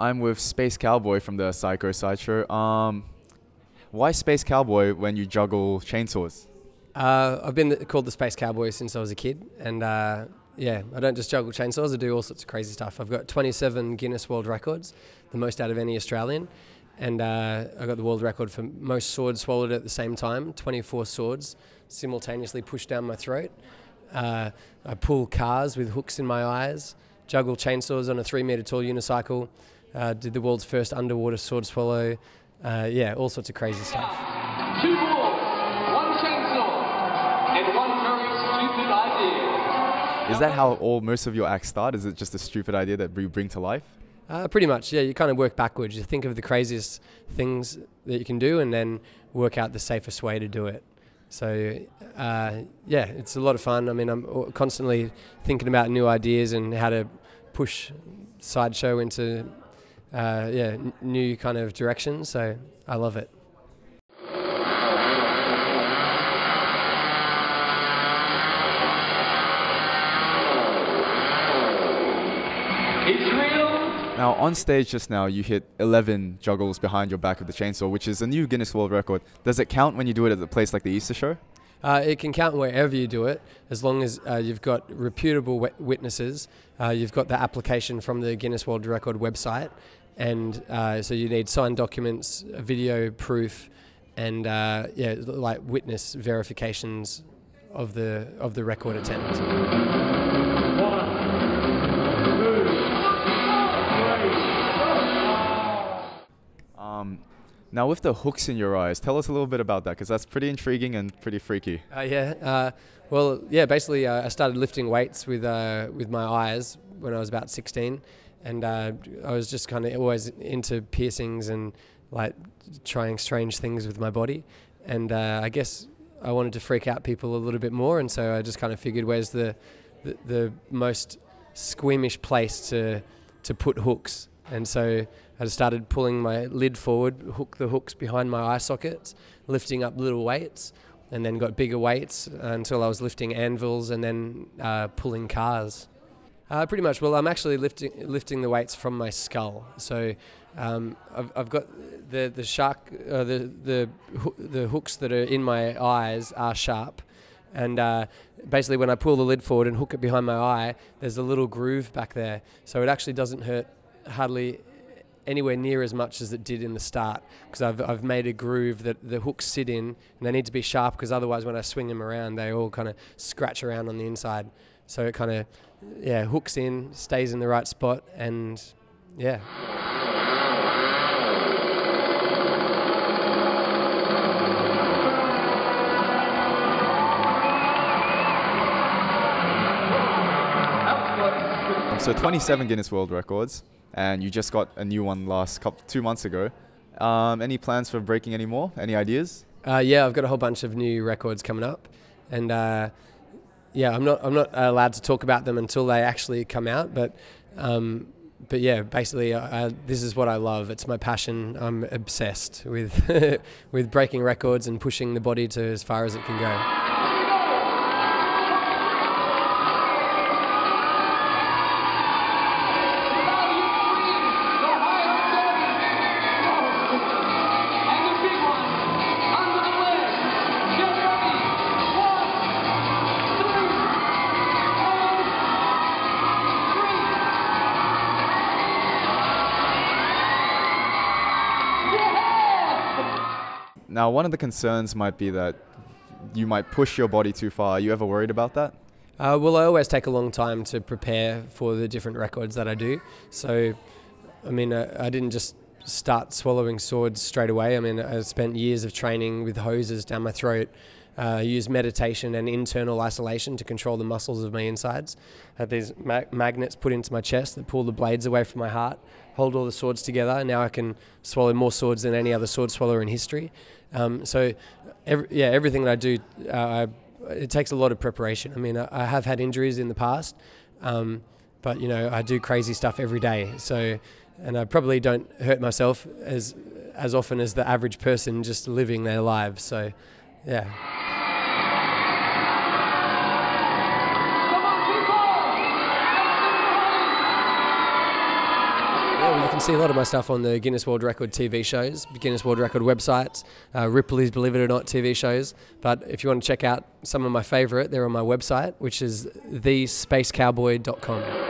I'm with Space Cowboy from the Sideshow. Why Space Cowboy when you juggle chainsaws? I've been called the Space Cowboy since I was a kid, and yeah, I don't just juggle chainsaws, I do all sorts of crazy stuff. I've got 27 Guinness World Records, the most out of any Australian, and I got the world record for most swords swallowed at the same time, 24 swords simultaneously pushed down my throat. I pull cars with hooks in my eyes, juggle chainsaws on a 3-metre tall unicycle, did the world's first underwater sword swallow, yeah, all sorts of crazy stuff. 2 wolves, 1 chainsaw, and 1 very stupid idea. Is that how most of your acts start? Is it just a stupid idea that you bring to life? Pretty much, yeah. You kind of work backwards. You think of the craziest things that you can do and then work out the safest way to do it. So, yeah, it's a lot of fun. I mean, I'm constantly thinking about new ideas and how to push Sideshow into new kind of directions. So I love it. Now, on stage just now, you hit 11 juggles behind your back with the chainsaw, which is a new Guinness World Record. Does it count when you do it at a place like the Easter Show? It can count wherever you do it, as long as you've got reputable witnesses. You've got the application from the Guinness World Record website, and so you need signed documents, video proof, and yeah, like witness verifications of the record attempt. Now, with the hooks in your eyes, tell us a little bit about that, because that's pretty intriguing and pretty freaky. Well, yeah, basically I started lifting weights with my eyes when I was about 16, and I was just kind of always into piercings and like trying strange things with my body, and I guess I wanted to freak out people a little bit more, and so I just kind of figured where's the most squeamish place to put hooks. And so I just started pulling my lid forward, hook the hooks behind my eye sockets, lifting up little weights, and then got bigger weights until I was lifting anvils and then pulling cars. Pretty much. Well, I'm actually lifting the weights from my skull. So I've got the shark, the hooks that are in my eyes are sharp. And basically when I pull the lid forward and hook it behind my eye, there's a little groove back there. So it actually doesn't hurt hardly anywhere near as much as it did in the start, because I've made a groove that the hooks sit in, and they need to be sharp, because otherwise when I swing them around they all kind of scratch around on the inside. So it kind of hooks in, stays in the right spot, and yeah. So 27 Guinness World Records, and you just got a new one 2 months ago. Any plans for breaking any more? Any ideas? Yeah, I've got a whole bunch of new records coming up, and yeah, I'm not allowed to talk about them until they actually come out. But yeah, basically, this is what I love. It's my passion. I'm obsessed with with breaking records and pushing the body to as far as it can go. Now, one of the concerns might be that you might push your body too far. Are you ever worried about that? Well, I always take a long time to prepare for the different records that I do. So, I mean, I didn't just start swallowing swords straight away. I mean, I spent years of training with hoses down my throat. I used meditation and internal isolation to control the muscles of my insides. I had these magnets put into my chest that pull the blades away from my heart, hold all the swords together, and now I can swallow more swords than any other sword swallower in history. So, everything that I do, it takes a lot of preparation. I mean, I have had injuries in the past, but, you know, I do crazy stuff every day. So, and I probably don't hurt myself as often as the average person just living their lives. So, yeah. well, you can see a lot of my stuff on the Guinness World Record TV shows, Guinness World Record websites, Ripley's Believe It or Not TV shows. But if you want to check out some of my favourite, they're on my website, which is thespacecowboy.com.